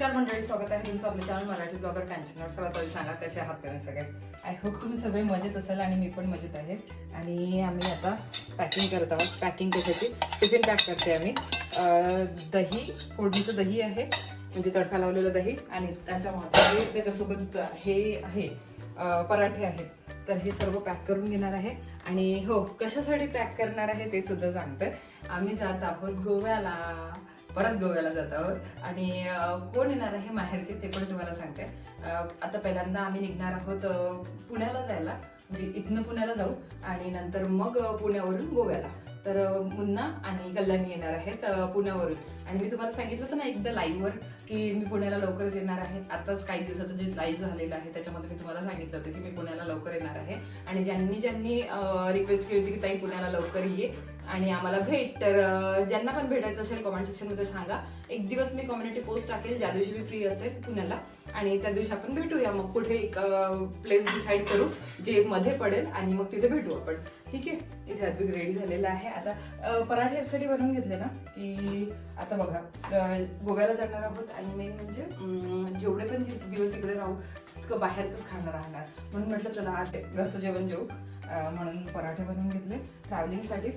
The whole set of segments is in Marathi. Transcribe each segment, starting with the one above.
नमस्कार मंडळी, स्वागत आहे तुमचं आपल्या चॅनल मराठी ब्लॉगर टेन्शन. सर्वात आधी सांगा कसे आहात तुम्ही सगळे. आय होप तुम्ही सगळे मजेत असाल आणि मी पण मजेत आहे. आणि आम्ही आता पॅकिंग करत आहोत. पॅकिंग कशाची, टिफिन पॅक करते आम्ही. दही, फोडणीचं दही आहे, म्हणजे तडका लावलेलं दही, आणि त्याच्यासोबत हे आहे पराठे आहेत. तर हे सर्व पॅक करून घेणार आहे. आणि हो, कशासाठी पॅक करणार आहे ते सुद्धा सांगते. आम्ही जात आहोत गोव्याला, परत गोव्याला जात आहोत. आणि कोण येणार आहे माहेरचे ते पण तुम्हाला सांगते. आता पहिल्यांदा आम्ही निघणार आहोत पुण्याला जायला, म्हणजे इथनं पुण्याला जाऊ आणि नंतर मग पुण्यावरून गोव्याला. तर मुन्ना आणि कल्याणी येणार आहेत पुण्यावरून. आणि मी तुम्हाला सांगितलं होतं ना एकदा लाईव्हवर की मी पुण्याला लवकरच येणार आहे. आताच काही दिवसाचं जे लाईव्ह झालेलं आहे त्याच्यामध्ये मी तुम्हाला सांगितलं होतं की मी पुण्याला लवकर येणार आहे. आणि ज्यांनी रिक्वेस्ट केली होती की ताई पुण्याला लवकर ये आणि आम्हाला भेट, तर ज्यांना पण भेटायचं असेल कमेंट सेक्शनमध्ये सांगा. एक दिवस मी कम्युनिटी पोस्ट टाकेल ज्या दिवशी मी फ्री असेल पुण्याला, आणि त्या दिवशी आपण भेटूया. मग कुठे एक प्लेस डिसाईड करू जे मध्ये पडेल आणि मग तिथे भेटू आपण. ठीक आहे. इथे अद्विक रेडी झालेला आहे. आता पराठे यासाठी बनवून घेतले ना की आता बघा गोव्याला जाणार आहोत आणि मेन म्हणजे जेवढे पण दिवस तिकडे राहू तितकं बाहेरच खाणार राहणार. म्हणून म्हटलं चला आज घरचं जेवण जेवू, म्हणून पराठे बनवून घेतले ट्रॅव्हलिंगसाठी.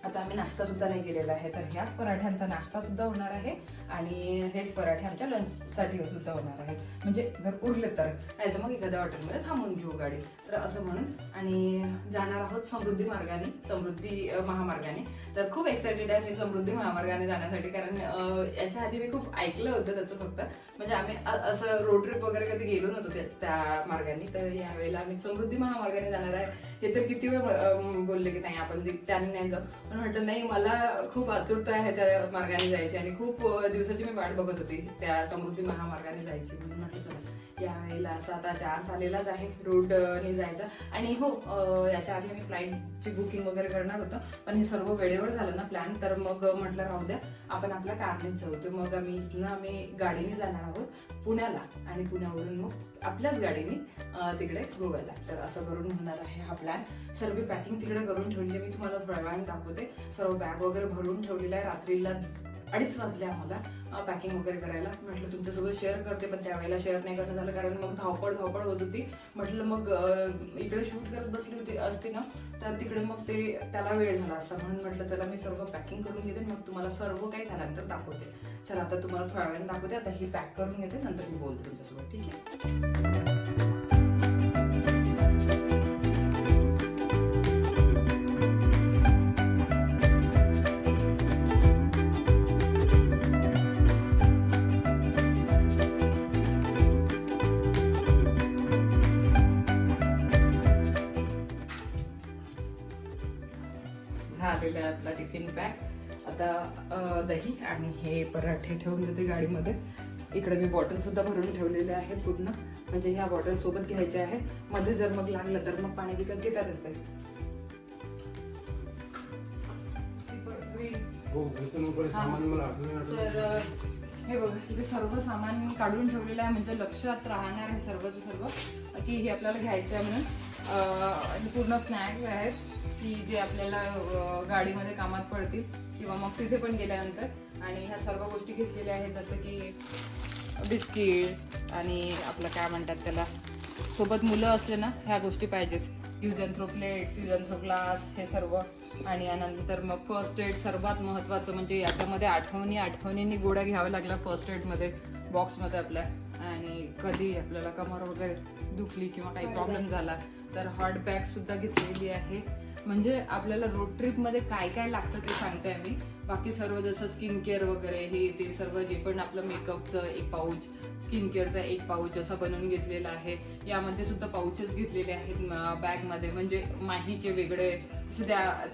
आता आम्ही नाश्ता सुद्धा नाही केलेला आहे, तर ह्याच पराठ्यांचा नाश्ता सुद्धा होणार आहे आणि हेच पराठे आमच्या लंचसाठी सुद्धा होणार आहेत. म्हणजे जर उरले तर, नाही तर मग एखाद्या हॉटेलमध्ये थांबून घेऊ गाडी. तर असं म्हणून आणि जाणार आहोत समृद्धी मार्गाने, समृद्धी महामार्गाने. तर खूप एक्सायटेड आहे मी समृद्धी महामार्गाने जाण्यासाठी, कारण याच्या आधी मी खूप ऐकलं होतं त्याचं फक्त. म्हणजे आम्ही असं रोड ट्रिप वगैरे कधी गेलो नव्हतो त्या मार्गाने. तर यावेळेला आम्ही समृद्धी महामार्गाने जाणार आहे. हे तर किती वेळ बोलले की नाही आपण त्याने नाही जाऊ, पण म्हटलं नाही, मला खूप आतुरता आहे त्या मार्गाने जायची आणि खूप दिवसाची मी वाट बघत होती त्या समृद्धी महामार्गाने जायची. म्हणून म्हटलं चला यावेळेला असं आता चान्स आलेलाच आहे रोडने जायचा. आणि हो, याच्या आधी आम्ही फ्लाईटची बुकिंग वगैरे करणार होतो, पण हे सर्व वेळेवर झालं ना प्लॅन, तर मग म्हटलं राहू द्या, आपण आपल्या कारनेच जाऊ. तर मग आम्ही गाडीने जाणार आहोत पुण्याला आणि पुण्यावरून मग आपल्याच गाडीने तिकडे गोव्याला. तर असं करून होणार आहे हा प्लॅन. सर्व पॅकिंग तिकडे करून ठेवली मी तुम्हाला प्रवाहाने दाखवते. सर्व बॅग वगैरे भरून ठेवलेला आहे. रात्रीला 2:30 वाजले आम्हाला पॅकिंग वगैरे करायला. म्हटलं तुमच्यासोबत शेअर करते, पण त्यावेळेला शेअर नाही करणं झालं कारण मग धावपळ होत होती. म्हटलं मग इकडे शूट करत बसली होती असते ना, तर तिकडे मग त्याला वेळ झाला असता. म्हणून म्हटलं चला मी सर्व पॅकिंग करून घेते, मग तुम्हाला सर्व काही झाल्यानंतर दाखवते. चला आता तुम्हाला थोड्या वेळाने दाखवते. आता ही पॅक करून घेते, नंतर मी बोलते तुमच्यासोबत. ठीक आहे. झालेला आहे आपला टिफिन पॅक. आता दही आणि हे पराठे ठेवून देते गाडीमध्ये. इकडे मी बॉटल सुद्धा भरून ठेवलेले आहेत पूर्ण, म्हणजे ह्या बॉटल सोबत घ्यायच्या आहे. मध्ये जर मग लागलं तर मग पाणी विकत घेतातच ते. तर हे बघा, इथे सर्व सामान काढून ठेवलेलं आहे, म्हणजे लक्षात राहणार आहे सर्वचं सर्व की हे आपल्याला घ्यायचं आहे म्हणून. हे पूर्ण स्नॅक्स आहेत की जे आपल्याला गाडीमध्ये कामात पडतील किंवा मग तिथे पण गेल्यानंतर. आणि ह्या सर्व गोष्टी घेतलेल्या आहेत, जसं की बिस्किट आणि आपलं काय म्हणतात त्याला, सोबत मुलं असले ना ह्या गोष्टी पाहिजेच. Use and throw plates, use and throw glass, हे सर्व. आणि यानंतर मग फर्स्ट एड सर्वात महत्त्वाचं, म्हणजे याच्यामध्ये आठवणींनी गोळ्या घ्याव्या लागल्या फर्स्ट एडमध्ये, बॉक्समध्ये आपल्या. आणि कधी आपल्याला कमर वगैरे दुखली किंवा काही प्रॉब्लेम झाला तर हॉट बॅग सुद्धा घेतलेली आहे. म्हणजे आपल्याला रोड ट्रिपमध्ये काय काय लागतं ते सांगते मी. बाकी सर्व जसं स्किन केअर वगैरे हे ते सर्व, जे पण आपलं मेकअपचं एक पाऊच, स्किन केअरचा एक पाऊच असं बनवून घेतलेला आहे. यामध्ये सुद्धा पाऊचेस घेतलेले आहेत बॅगमध्ये, म्हणजे माहीचे वेगळे,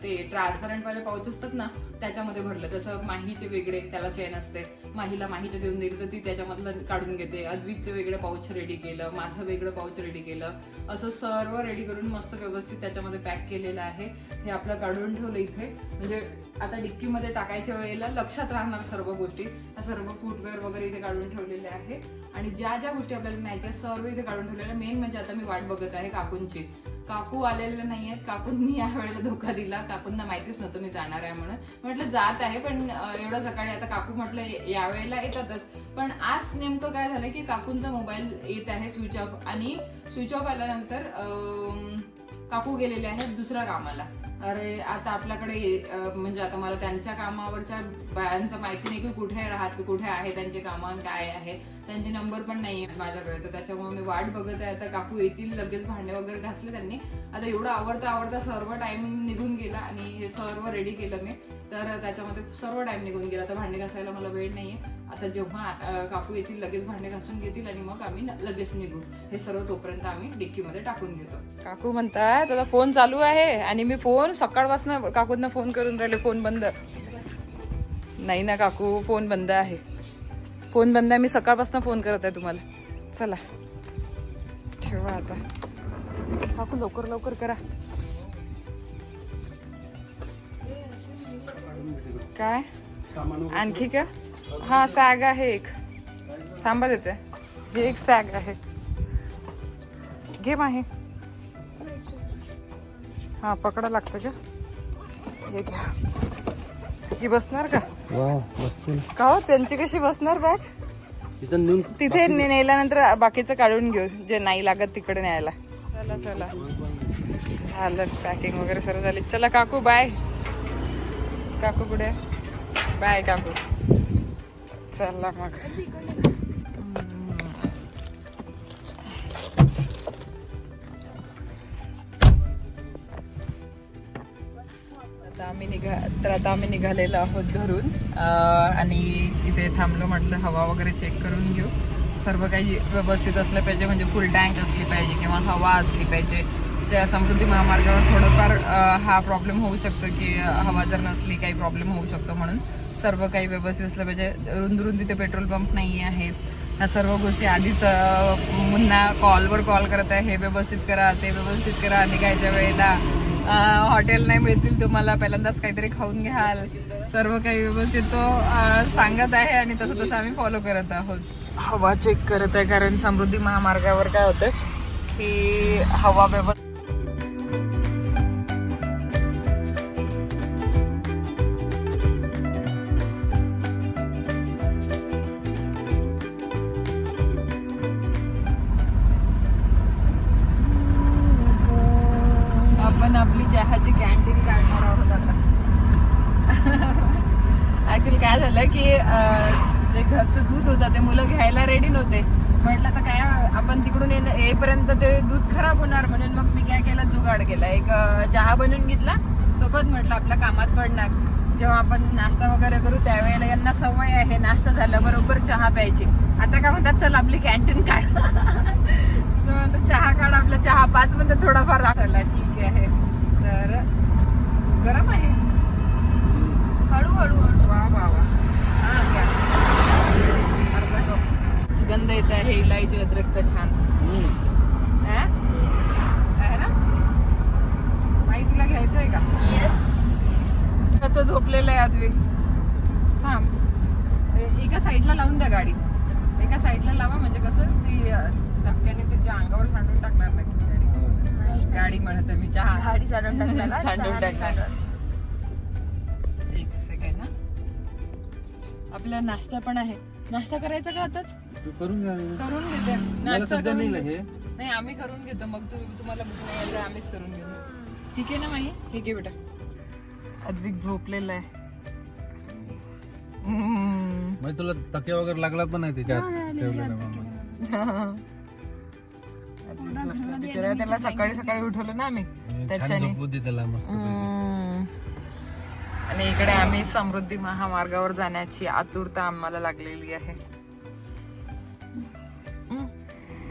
ते ट्रान्सपरंटवाले पाऊच असतात ना त्याच्यामध्ये भरलं. तसं माहीचे वेगळे, त्याला चेन असते. माहीचे देऊन दिली तर ती त्याच्यामधलं काढून घेते. अद्विकचं वेगळं पाऊच रेडी केलं, माझं वेगळं पाऊच रेडी केलं. असं सर्व रेडी करून मस्त व्यवस्थित त्याच्यामध्ये पॅक केलेलं आहे. हे आपलं काढून ठेवलं इथे, म्हणजे आता डिक्कीमध्ये टाकायच्या वेळेला लक्षात राहणार सर्व गोष्टी. सर्व फुटवेअर वगैरे इथे काढून ठेवलेले आहे. आणि ज्या ज्या गोष्टी आपल्याला न्यायच्या सर्व इथे काढून ठेवलेल्या. मेन म्हणजे आता मी वाट बघत आहे काकूंची. काकू आलेले नाहीयेत. काकूंनी या वेळेला धोका दिला. काकूंना माहितीच नव्हतं मी जाणार आहे म्हणून. म्हटलं जात आहे पण एवढं सकाळी. आता काकू म्हटलं यावेळेला येतातच. पण आज नेमकं काय झालं की काकूंचा मोबाईल येत आहे स्विच ऑफ. आणि स्विच ऑफ आल्यानंतर काकू गेलेले आहेत दुसऱ्या कामाला. अरे आता आपल्याकडे म्हणजे आता मला त्यांच्या कामावरच्या बायांचं माहिती नाही की कुठे राहत, कुठे आहे त्यांचे कामं, काय आहे, त्यांचे नंबर पण नाही आहे माझ्याकडे. तर त्याच्यामुळे मी वाट बघत आहे. आता काकू येतील, लगेच भांडे वगैरे घासले त्यांनी. आता एवढं आवडता सर्व टाइम निघून गेला आणि हे सर्व रेडी केलं मी. तर त्याच्यामध्ये सर्व टाइम निघून गेला. तर भांडे घासायला मला वेळ नाहीये. आता जेव्हा काकू येतील लगेच भांडे घासून घेतील आणि मग आम्ही लगेच निघू. हे सर्व तोपर्यंत आम्ही डिक्कीमध्ये टाकून घेतो. काकू म्हणतात त्याचा फोन चालू आहे आणि मी फोन सकाळपासून काकूंना फोन करून राहिले. फोन बंद नाही ना काकू, फोन बंद आहे. फोन बंद आहे. मी सकाळपासून फोन करत आहे तुम्हाला. चला ठेवा आता. काकू लवकर लवकर करा. काय आणखी का? हा सॅग आहे एक. थांबा देते. हे एक सॅग आहे. घे माहे. हा पकडा लागतं का? हे घ्या. ही बसणार का? का हो त्यांची कशी बसणार बॅग? तिथे नेल्यानंतर बाकीचं काढून घेऊ जे नाही लागत तिकडे न्यायला. चला चला झालं पॅकिंग वगैरे सर्व झाली. चला काकू बाय. काकू पुढे बाय काकू. चला मग आता आम्ही निघालेलो आहोत घरून आणि इथे थांबलो. म्हटलं हवा वगैरे चेक करून घेऊ. सर्व काही व्यवस्थित असलं पाहिजे. म्हणजे फुल टँक असली पाहिजे किंवा हवा असली पाहिजे. त्या समृद्धी महामार्गावर थोडंफार हा प्रॉब्लेम होऊ शकतो की हवा जर नसली काही प्रॉब्लेम होऊ शकतो. म्हणून सर्व काही व्यवस्थित असलं पाहिजे. रुंद तिथे पेट्रोल पंप नाही आहेत. ह्या सर्व गोष्टी आधीच पुन्हा कॉलवर कॉल करत आहे. हे व्यवस्थित करा, ते व्यवस्थित करा. निघायच्या वेळेला हॉटेल नाही मिळतील तुम्हाला, पहिल्यांदाच काहीतरी खाऊन घ्याल. सर्व काही व्यवस्थित तो सांगत आहे आणि तसं तसं आम्ही फॉलो करत आहोत. हवा चेक करत आहे कारण समृद्धी महामार्गावर काय होतं की हवा व्यवस्थित आपली चहाची कॅन्टीन काढणार आहोत आता. ऍक्च्युली काय झालं की जे घरचं दूध होतं ते मुलं घ्यायला रेडी नव्हते. म्हटलं आता काय आपण तिकडून येईपर्यंत ते दूध खराब होणार म्हणून मग मी काय केलं जुगाड केला. एक चहा बनवून घेतला सोबत. म्हटलं आपल्या कामात पडणार. जेव्हा आपण नाश्ता वगैरे करू त्यावेळेला यांना सवय आहे नाश्ता झाला बरोबर चहा प्यायची. आता काय म्हणतात चल आपली कॅन्टीन काढ. चहा काढ आपला. चहा 5 मिनिटं थोडाफार झाला. ठीक आहे. तर गरम आहे. हळूहळू वा वा वा. सुगंध येत आहे इलायची अद्रकचा छान आहे ना. माई तुला घ्यायचं आहे का? येस. तो झोपलेला आहे अद्विक. हा एका साईडला लावून द्या गाडी. एका साईडला लावा म्हणजे कसं ती धक्क्याने तिच्या अंगावर सांडून टाकणार नाही. गाडी म्हणत मी चहा गाडी सांडून टाकणार. एक सेकंड ना. आपला नाश्ता पण आहे. नाश्ता करायचा का आताच? करून घेते. नाश्ता नाही आम्ही करून घेतो. मग तुम्हाला भूक नाही यायचं आम्हीच करून घेतो. ठीक आहे ना माही? ठीक आहे बेटा. अद्विक झोपलेला आहे. तुला तक्या वगैरे लागला पण नाही त्याच्यात. त्याला सकाळी सकाळी उठवलं ना आम्ही त्याच्याने. आणि इकडे आम्ही समृद्धी महामार्गावर जाण्याची आतुरता आम्हाला लागलेली आहे.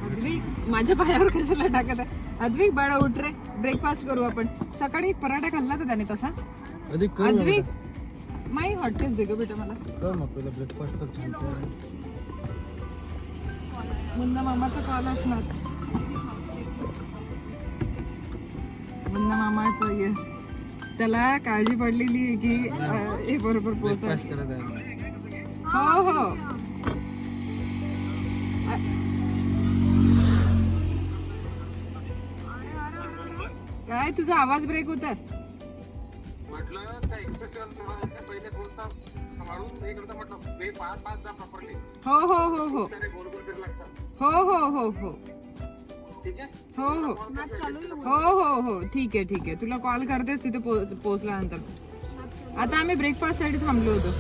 अद्विक माझ्या पायावर कशाला टाकत आहे? अद्विक बाळा उठ रे. ब्रेकफास्ट करू आपण. सकाळी एक पराठा खाल्ला तर त्याने तसा. अद्विक माई हॉटेल दे ग बेटा मला. ब्रेकफास्ट मुन्ना मामाचा कॉल असणार. मुन्ना मामाचं त्याला काळजी पडलेली आहे की हे बरोबर पोहोचायचं. हो हो. काय तुझा आवाज ब्रेक होता. म्हटलं त्या एक्सप्रेसवर थोडं पहिले थोडंसं सांभाळून हे करता म्हटलं ते पाच जा प्रॉपरली हो हो हो हो त्याने गोल गोल फिर लागतात. हो हो हो हो ठीक आहे. हो हो हो हो हो ठीक आहे ठीक आहे. तुला कॉल करतेस तिथे पोहोचल्यानंतर. आता आम्ही ब्रेकफास्ट साठी थांबलो होतो.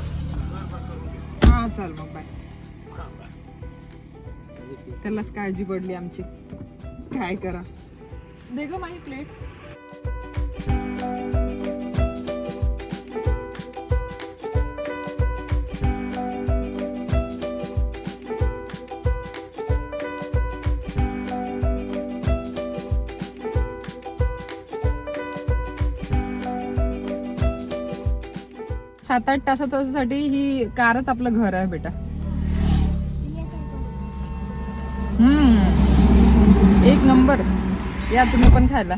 हा चल मग बाय. त्यालाच काळजी पडली आमची. काय करा. दे ग माझी प्लेट. सात आठ तासासाठी ही कारच आपलं घर आहे बेटा. एक नंबर. या तुम्ही पण खायला.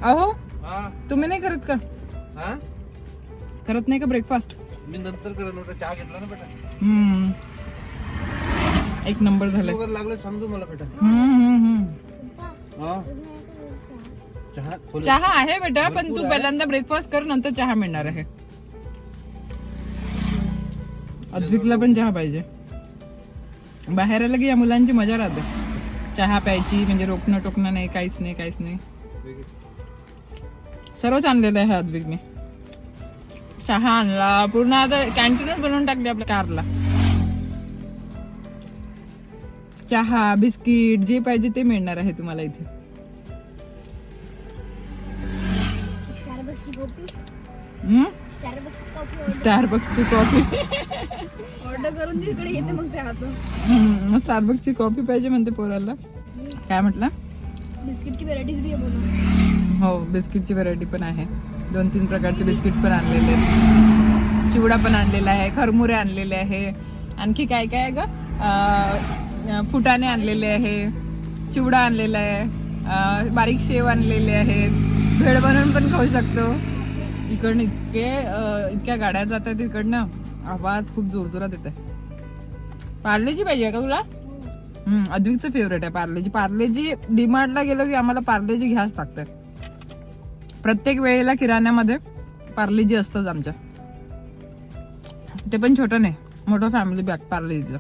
अहो हा तुम्ही नाही करत का? हा करत नाही का ब्रेकफास्ट? मी नंतर करत होता. चहा घेतला ना बेटा. एक नंबर झालं. वगैरे लागलं सांगतो मला बेटा. हा चहा खोल. चहा आहे बेटा पण तू पहिल्यांदा ब्रेकफास्ट कर नंतर चहा मिळणार आहे. अद्विकला पण चहा पाहिजे. बाहेर आलं की या मुलांची मजा राहते. चहा प्यायची म्हणजे रोकणं टोकणं नाही काहीच नाही काहीच नाही. सर्वच आणलेलं आहे अद्विकने. चहा आणला पूर्ण. आता कॅन्टीनच बनवून टाकली आपल्या कारला. चहा बिस्किट जे पाहिजे ते मिळणार आहे तुम्हाला इथे. स्टारबक्सची कॉफी ऑर्डर करून तिकडे येते मग ते हात. स्टारबक्सची कॉफी पाहिजे म्हणते पोराला. काय म्हटलं? बिस्किट की व्हरायटीज भी आहे बोलो. हो बिस्किटची व्हरायटी पण आहे. 2-3 प्रकारचे बिस्किट पण आणलेले आहेत. चिवडा पण आणलेला आहे. खरमुरे आणलेले आहे. आणखी काय काय आहे ग? फुटाणे आणलेले आहे. चिवडा आणलेला आहे. बारीक शेव आणलेले आहेत. भेळ बनवून पण खाऊ शकतो. इकडनं इतक्या गाड्या जातात इकडनं. आवाज खूप जोरजोरात येत आहे. पार्लेजी पाहिजे का तुला? अद्विकचं फेवरेट आहे पार्लेजी. पार्लेजी डीमार्टला गेलो की आम्हाला पार्लेजी घ्याच लागतं. प्रत्येक वेळेला किराण्यामध्ये पार्लेजी असतंच आमच्या. ते पण छोटं नाही मोठं फॅमिली बॅग पार्लेजीचं.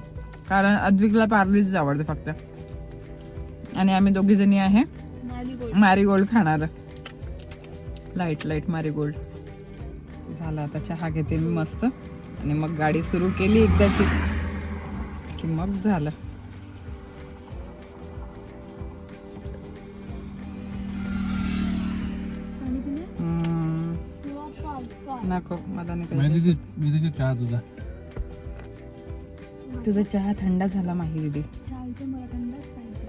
कारण अद्विकला पार्लेजीच आवडते फक्त. आणि आम्ही दोघी जणी आहे मॅरीगोल्ड खाणार. Light light Marigold. झालं आता चहा घेते मी मस्त. आणि मग गाडी सुरू केली एकदाची की मग झालं. नको मला नाही पाहिजे. मी चहा तुझा. तुझा चहा थंड झाला माही दीदी. चालते मला थंडच पाहिजे.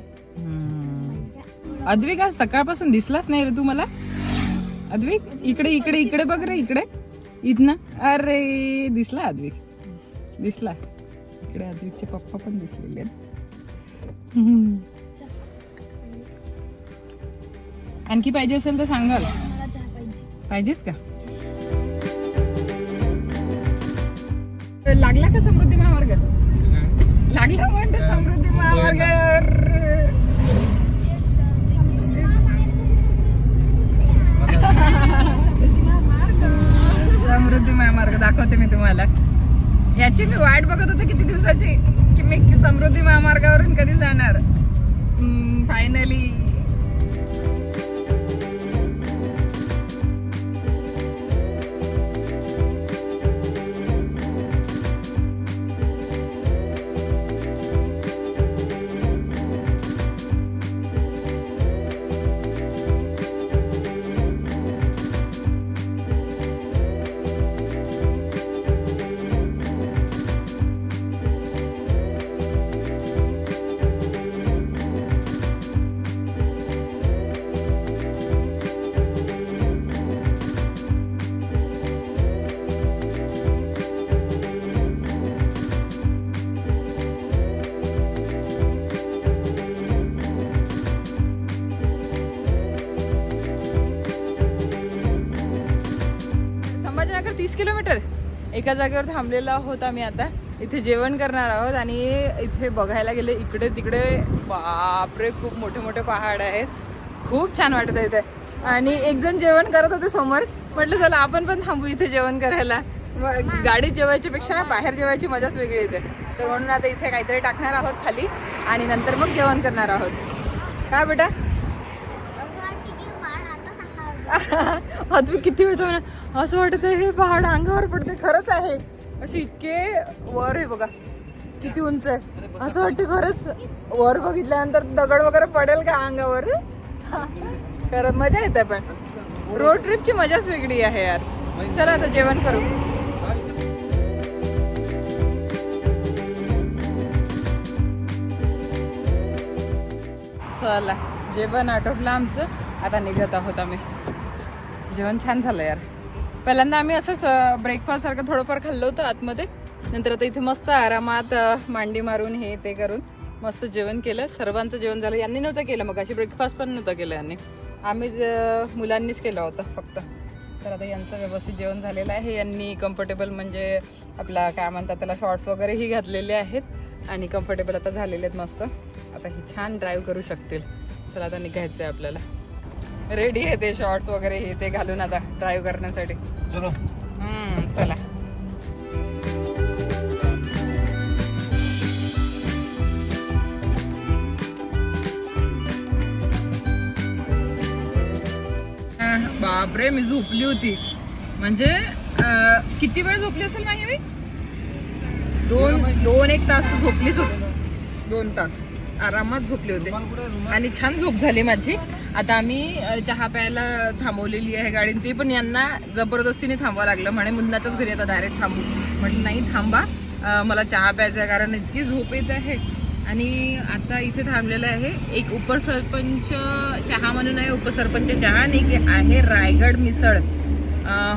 अद्विक आज सकाळपासून दिसलाच नाही रे तू मला. अद्विक इकडे इकडे इकडे बघ रे इकडे. इथनं अरे दिसला अद्विक. दिसला. इकडे अद्विकचे पप्पा पण दिसलेले आहेत. आणखी पाहिजे असेल तर सांगाल. मला चहा पाहिजे. पाहिजेच का? लागला का समृद्धी महामार्ग? लागला म्हणते समृद्धी महामार्ग. समृद्धी महामार्ग दाखवते मी तुम्हाला. याची मी वाट बघत होते किती दिवसाची की मी समृद्धी महामार्गावरून कधी जाणार. Finally Sambhajinagar 30 kilometre. एका जागेवर थांबलेलो आहोत आम्ही. आता इथे जेवण करणार आहोत. आणि इथे बघायला गेले इकडे तिकडे बापरे खूप मोठे मोठे पहाड आहेत. खूप छान वाटत आहे इथे. आणि एक जण जेवण करत होते समोर, म्हटलं चला आपण पण थांबू इथे जेवण करायला. गाडीत जेवायच्या पेक्षा बाहेर जेवायची मजाच वेगळी येते. तर म्हणून आता इथे काहीतरी टाकणार आहोत खाली आणि नंतर मग जेवण करणार आहोत. काय बेटा तुम्ही किती वेळ असं वाटत आहे हे पहाड अंगावर पडते. खरंच आहे, असे इतके वर आहे बघा, किती उंच आहे. असं वाटतं खरंच वर बघितल्यानंतर दगड वगैरे पडेल का अंगावर. खरंच मजा येते, पण रोड ट्रिपची मजाच वेगळी आहे यार. चला आता जेवण करू. चला जेवण आटोपलं आमचं, आता निघत आहोत आम्ही. जेवण छान झालं यार. पहिल्यांदा आम्ही असंच ब्रेकफास्ट सारखं थोडंफार खाल्लं होतं आतमध्ये. नंतर आता इथे मस्त आरामात मांडी मारून हे ते करून मस्त जेवण केलं. सर्वांचं जेवण झालं. यांनी नव्हतं केलं, मग अशी ब्रेकफास्ट पण नव्हतं केलं यांनी, आम्ही मुलांनीच केलं होतं फक्त. तर आता यांचं व्यवस्थित जेवण झालेलं आहे. यांनी कम्फर्टेबल म्हणजे आपला काय म्हणतात त्याला शॉर्ट्स वगैरेही घातलेले आहेत आणि कम्फर्टेबल आता झालेले आहेत मस्त. आता ही छान ड्राईव्ह करू शकतील. चला आता निघायचं आहे आपल्याला. रेडी आहे ते शॉर्ट्स वगैरे हे ते घालून आता ड्राईव्ह करण्यासाठी. चला बापरे, मी झोपली होती. म्हणजे किती वेळ झोपली असेल माही मी? 2-1 तास तर झोपलीच होती. 2 तास आरामात झोपले होते आणि छान झोप झाली माझी. आता आम्ही चहा प्यायला थांबवलेली आहे गाडी. ती पण यांना जबरदस्तीने थांबावं लागलं. म्हणे मुन्नाच्याच घरी आता डायरेक्ट थांबू. म्हटलं नाही थांबा, मला चहा प्यायचा आहे कारण इतकी झोप येत आहे. आणि आता इथे थांबलेलं आहे एक उपसरपंच चहा म्हणून आहे, उपसरपंच चहा. आणि एक आहे रायगड मिसळ,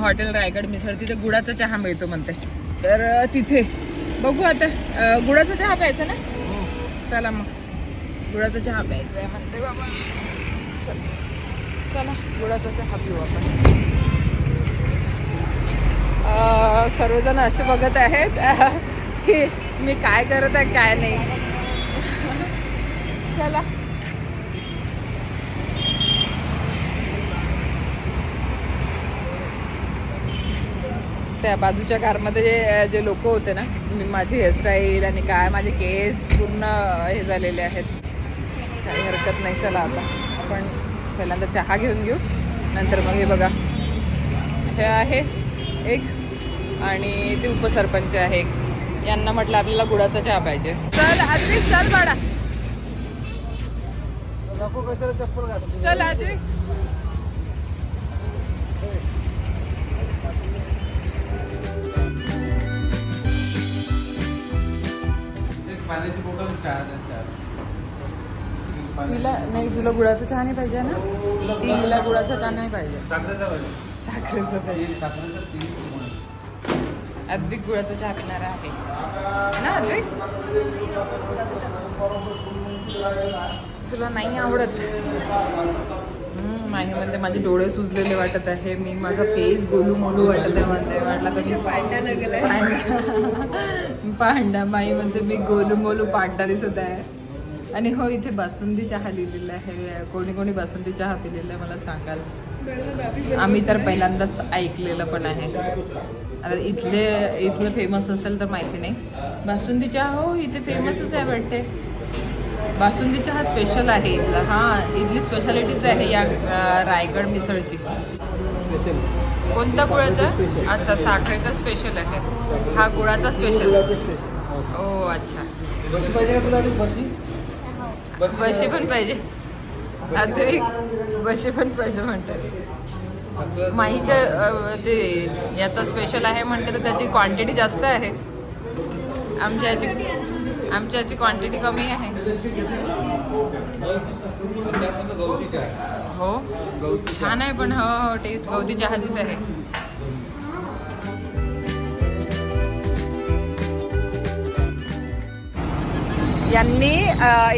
हॉटेल रायगड मिसळ. तिथे गुळाचा चहा मिळतो म्हणते. तर तिथे बघू आता. गुळाचा चहा प्यायचा ना? चला मग गुळाचा चहा प्यायचा आहे म्हणते बाबा. चला गुळाचा चहा पिऊ आपण. सर्वजण असे बघत आहेत की मी काय करत आहे काय नाही. चला त्या बाजूच्या कारमध्ये जे लोक होते ना, मी माझी हेअरस्टाईल आणि काय माझे केस पूर्ण हे झालेले आहेत. काही हरकत नाही. चला आता आपण पहिल्यांदा चहा घेऊन घेऊ, नंतर मग हे बघा हे आहे एक आणि ते उपसरपंच आहे एक. यांना म्हटलं आपल्याला गुळाचा चहा पाहिजे. चल आजवी चल बाळा, चल आजवी. तिला नाही, तुला गुळाचा चहा नाही पाहिजे ना? तिला गुळाचा चहा नाही पाहिजे, साखरेचा पाहिजे. अद्विक गुळाचा चहा पिणार आहे ना? अद्विक तुला नाही आवडत? माही म्हणते माझे डोळे सुजलेले वाटत आहे, मी माझा फेस गोलू मोलू वाटत आहे म्हणते. म्हटलं कशी पांढरा लागलाय पांढरा. माही म्हणते मी गोलू मोलू पांढरा दिसत आहे. आणि हो इथे बासुंदी चहा लिहिलेला आहे. कोणी कोणी बासुंदी चहा पिलेला आहे मला सांगाल. आम्ही तर पहिल्यांदाच ऐकलेलं पण आहे. आता इथलं फेमस असेल तर माहिती नाही. बासुंदी चहा हो इथे फेमसच आहे वाटते. बासुंदी चहा स्पेशल आहे इथला. हां इथली स्पेशालिटीच आहे या रायगड मिसळची. कोणता गुळाचा? अच्छा साखरेचा स्पेशल आहे हा, गुळाचा स्पेशल. ओ अच्छा. बशी पण पाहिजे अजून, बशी पण पाहिजे म्हणतात. माहीचं जे याचा स्पेशल आहे म्हणते तर त्याची क्वांटिटी जास्त आहे. आमच्या याची क्वांटिटी कमी आहे. हो छान आहे पण हो टेस्ट गवती चहाचीच आहे. यांनी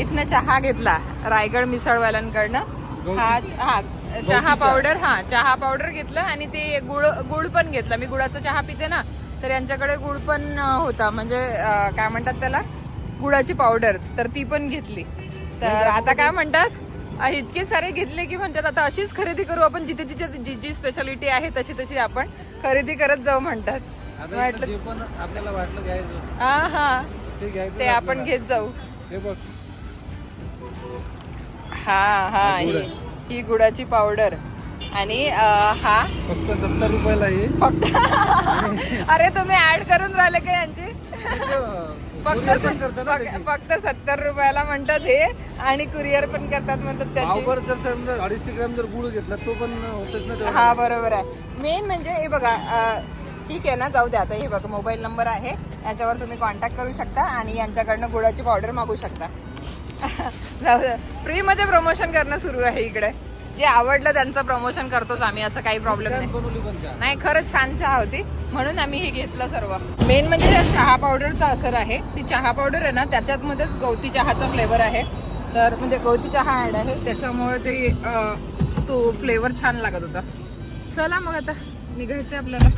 इथनं चहा घेतला रायगड मिसळवाल्यांकडनं. हा चहा पावडर, हा चहा पावडर घेतलं आणि ते गुळ पण घेतला. मी गुळाचा चहा पिते ना, तर यांच्याकडे गुळ पण होता, म्हणजे काय म्हणतात त्याला, गुळाची पावडर, तर ती पण घेतली. तर आता काय म्हणतात इतके सारे घेतले की म्हणतात आता अशीच खरेदी करू आपण, जिथे तिथे जी जी स्पेशालिटी आहे तशी तशी आपण खरेदी करत जाऊ म्हणतात. आता इथं जे पण आपल्याला वाटलं घ्यायचं हा हा ते घ्यायचं ते आपण घेत जाऊ. हे बघ हा हा ही गुळाची पावडर आणि हा फक्त 70 रुपयाला आहे. फक्त अरे तुम्ही ऍड करून राहिले का यांची? फक्त 70 रुपयाला म्हणतात हे आणि कुरिअर पण करतात म्हणतात त्याची. पावभर जर समजा 250 ग्रॅम जर गुळ घेतला तो पण होतच ना तेवढा. हा बरोबर आहे. मेन म्हणजे हे बघा ठीक आहे ना, जाऊ द्या. आता हे बघा मोबाईल नंबर आहे, याच्यावर तुम्ही कॉन्टॅक्ट करू शकता आणि यांच्याकडनं गुळाची पावडर मागू शकता. जाऊ द्या, फ्री मध्ये प्रमोशन करणं सुरू आहे इकडे. जे आवडलं त्यांचं प्रमोशन करतोच आम्ही, असं काही प्रॉब्लेम नाही. बनवली पण त्या नाही खरंच छान चहा होती म्हणून आम्ही हे घेतलं सर्व. मेन म्हणजे त्या चहा पावडरचा असर आहे. ती चहा पावडर आहे ना, त्याच्यात मध्येच गवती चहाचा फ्लेवर आहे. तर म्हणजे गवती चहा ऍड आहे, त्याच्यामुळे ते तो फ्लेवर छान लागत होता. चला मग आता निघायचं आपल्याला.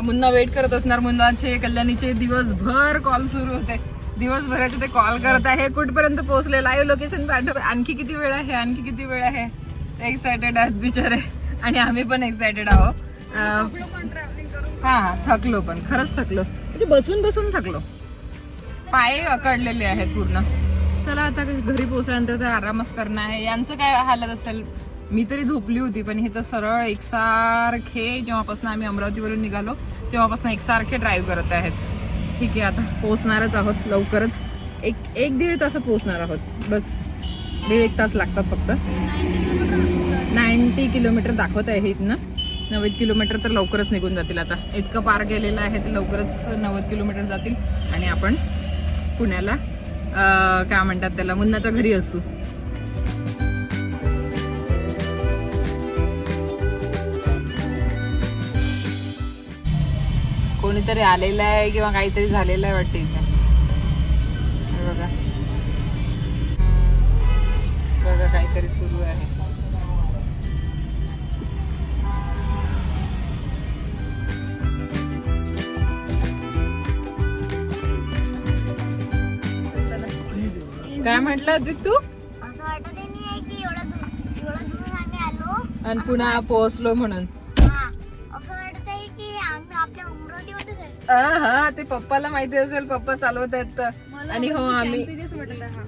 मुन्ना वेट करत असणार. मुन्नाचे कल्याणीचे दिवसभर कॉल सुरू होते, दिवसभराचे ते कॉल करत आहे. कुठपर्यंत पोहोचले, लाईव्ह लोकेशन पाठव, आणखी किती वेळ आहे, आणखी किती वेळ आहे. एक्सायटेड आहेत बिचारे आणि आम्ही पण एक्सायटेड आहोत. हा थकलो, पण खरंच थकलो, म्हणजे बसून बसून थकलो, पाय अकडलेले आहेत पूर्ण. चला आता घरी पोहोचल्यानंतर तर आरामच करणं आहे. यांचं काय हालत असेल, मी तरी झोपली होती, पण हे तर सरळ एकसारखे जेव्हापासून आम्ही अमरावतीवरून निघालो तेव्हापासून एकसारखे ड्राईव्ह करत आहेत. ठीक आहे, आता पोहोचणारच आहोत लवकरच. एक दीड तासात पोहोचणार आहोत, बस 1.5 तास लागतात फक्त. 90 किलोमीटर दाखवत आहे इथनं. 90 किलोमीटर तर लवकरच निघून जातील. आता इतकं पार गेलेलं आहे ते लवकरच 90 किलोमीटर जातील आणि आपण पुण्याला काय म्हणतात त्याला, मुन्नाच्या घरी असू. कोणीतरी आलेलं आहे किंवा काहीतरी झालेलं आहे वाटतं इथे. बघा बघा काहीतरी सुरू आहे. काय म्हटलं अद्विक तू? असं वाटत नाही की एवढं दूर आम्ही आलो आणि पुन्हा पोहोचलो म्हणून. हा, असं वाटत आहे की आम्ही आपल्या अमरावतीमध्येच आहे. हा ते पप्पाला माहिती असेल, पप्पा चालवत आहेत. आणि हो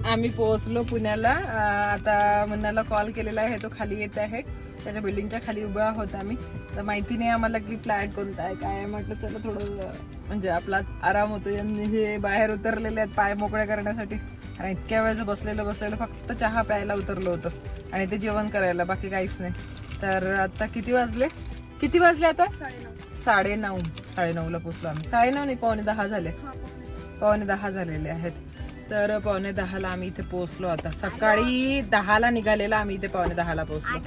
आम्ही पोहोचलो पुण्याला. आता मुन्नाला कॉल केलेला आहे, तो खाली येत आहे, त्याच्या बिल्डिंगच्या खाली उभा आहोत आम्ही. तर माहिती नाही आम्हाला की फ्लॅट कोणता आहे काय आहे. म्हटलं चला थोडं म्हणजे आपला आराम होतो. हे बाहेर उतरलेले आहेत पाय मोकळे करण्यासाठी. आणि इतक्या वेळेचं बसलेलं फक्त चहा प्यायला उतरलो होतो आणि ते जेवण करायला, बाकी काहीच नाही. तर आता किती वाजले आता? 9:30ला पोहोचलो आम्ही. 9:30 नाही, 9:45 झाले. 9:45 झालेले आहेत. तर 9:45ला आम्ही इथे पोहोचलो. आता सकाळी 10ला निघालेला, आम्ही इथे 9:45ला पोहोचलो.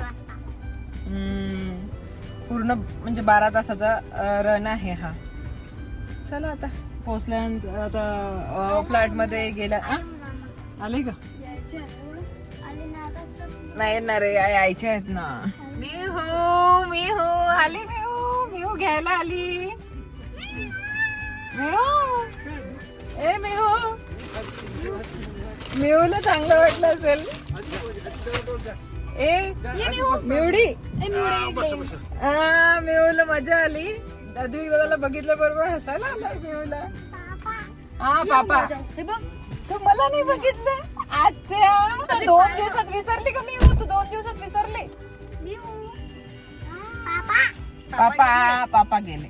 पूर्ण म्हणजे 12 तासाचा रन आहे हा. चला आता पोहोचल्यानंतर आता फ्लॅट मध्ये गेल्या. आले का? नाही येणार रे, यायचे आहेत ना. मिहू आली. मिहू घ्यायला आली. मिहूला चांगलं वाटलं असेल. मिहूला मजा आली. अद्विक दादाला बघितल्या बरोबर हसायला आला मिहूला. हा पापा, तू मला नाही बघितलं. आत्या 2 दिवसात विसरली का मिहू? तू 2 दिवसात विसरली? पापा गेले.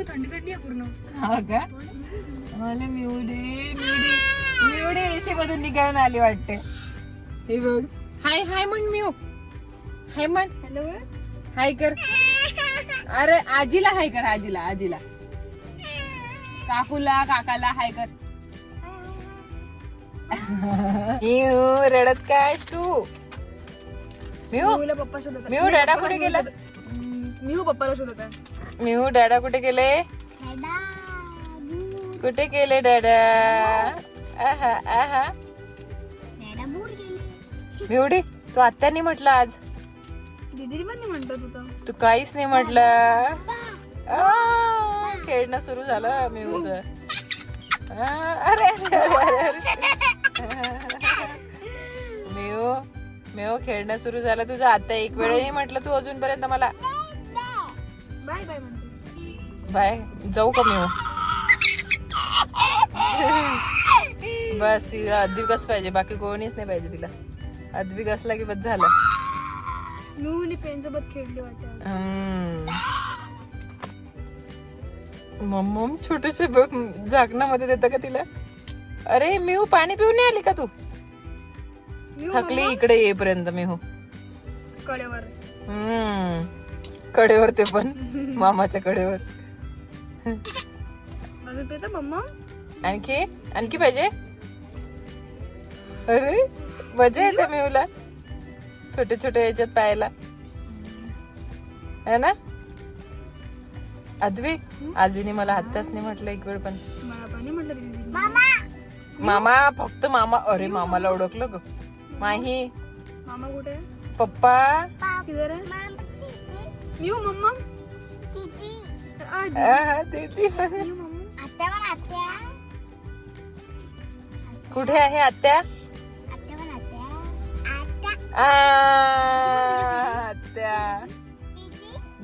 थंडी आहे पूर्ण. हा का? मला मिवडी एसी मधून निघावून आली वाटते. हे बघ, हाय म्हण मिहू, हाय म्हण. हॅलो, हाय कर. अरे आजीला हाय कर, आजीला काकूला काकाला हाय कर. मिहू रडत काय तू? मिहूला पप्पा शोधत. मिहू डॅडा कुठे गेला? मिहू पप्पाला शोधत आहे. मिहू डॅडा कुठे गेले? कुठे गेले डॅडा? आहा मिवडी, तू आत्यानी म्हटलं आज? दीदी पण नाही म्हणतो तू काहीच नाही म्हटलं. खेळणं सुरू झालं मिहूच. अरे मिहू मेहो खेळणं सुरू झालं तुझं. आता एक वेळही म्हटलं तू अजूनपर्यंत मला बाय बाय म्हणते. बाय. जाऊ का मेहो? बस तिला अद्विक कस पाहिजे, बाकी कोणीच नाही पाहिजे तिला. अद्विक असला की बस झालं. मी पेन सोबत खेळली वाटत. मम्मम छोटेसे झाकणामध्ये देतं का तिला? अरे मेहू पाणी पिऊन नाही आली का तू? थकली इकडे येईपर्यंत मेहू. कडेवर कडेवर, ते पण मामाच्या कडेवर. अजून पेता मम्मा? आणखी आणखी पाहिजे? अरे मजा येते मेहूला छोटे छोटे याच्यात पाहायला, है ना? अद्विक आजीने मला आत्ताच नाही म्हटलं एक वेळ पण. मला पाणी म्हटलं तिने. मामा फक्त मामा. अरे मामाला ओळखलं ग. माही मामा कुठे? पप्पा किधर है? म्यू मम्मा. दीदी आत्या पण आत्या. कुठे आहे आत्या? आत्या पण आत्या. आत्या. आत्या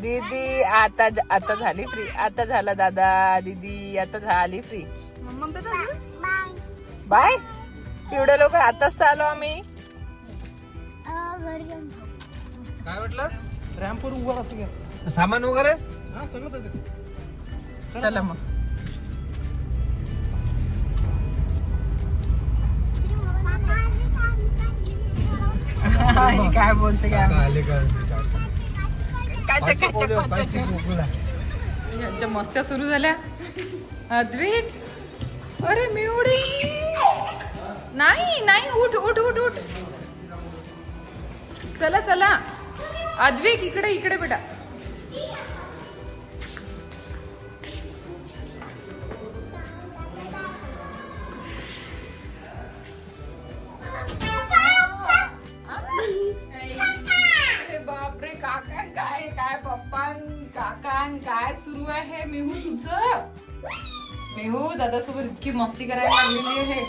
दीदी आता आता झाली फ्री. आता झाला दादा दीदी आता झाली फ्री. मम्मा पेता अजून? बाय. बाय. एवढ्या लवकर आताच तर आलो आम्ही. घरी जाऊन खाऊ. काय म्हटलं? रॅम्पवर उभा असं घ्या. सामान वगैरे हा सगळं देते. चला मग. काय बोलते काय आले का? यांच्या मस्त्या सुरू झाल्या. अद्विक अरे मिवडी नाही नाही, उठ उठ उठ उठ. चला चला अद्विक इकडे इकडे बेटा. बापरे काका काय काय पप्पा काका काय सुरू आहे मेहू तुझं? मेहू दादा सोबत इतकी मस्ती करायला लागलेली आहे.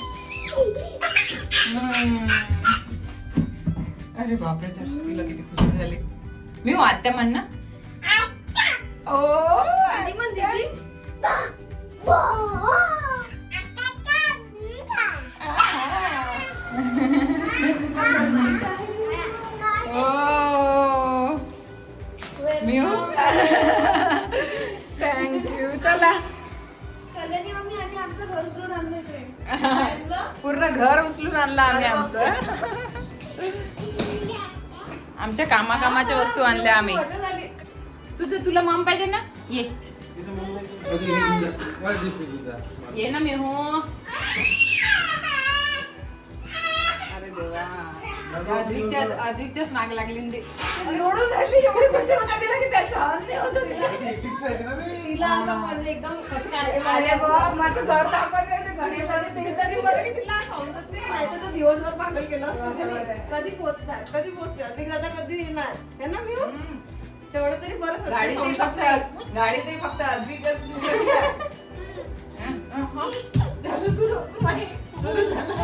अरे बापरे तर तिला किती खुशी झाली. मेहू आत्या म्हण ना. ओ दीदी म्हण दीदी. थँक्यू. चला कल्याणी मम्मी आम्ही आमचं घर उचलून आणलं इकडे. पूर्ण घर उचलून आणलं आम्ही आमचं. आमच्या कामाकामाच्या वस्तू आणल्या आम्ही. तुला मॉम पाहिजे ना? ये ना मेहू. अरे देवा अधिकच्याच माग लागली ना ती. रडून राहिली, एवढी खुशी होता तिला की त्या सहन नाही होत तिला. तिला असं म्हणजे एकदम खुशी अरे बाप, माझं घर दाखवते ते घडीमध्ये ते तरी बरं की तिला समजत नाही. माहिती तर दिवसभर पागल केलं असतं तिने. कधी पोचतात अधिक दादा कधी येणार है ना मी. तेवढं तरी बरं गाडी ते फक्त अद्विकच झालं सुरू. सुरू झालं.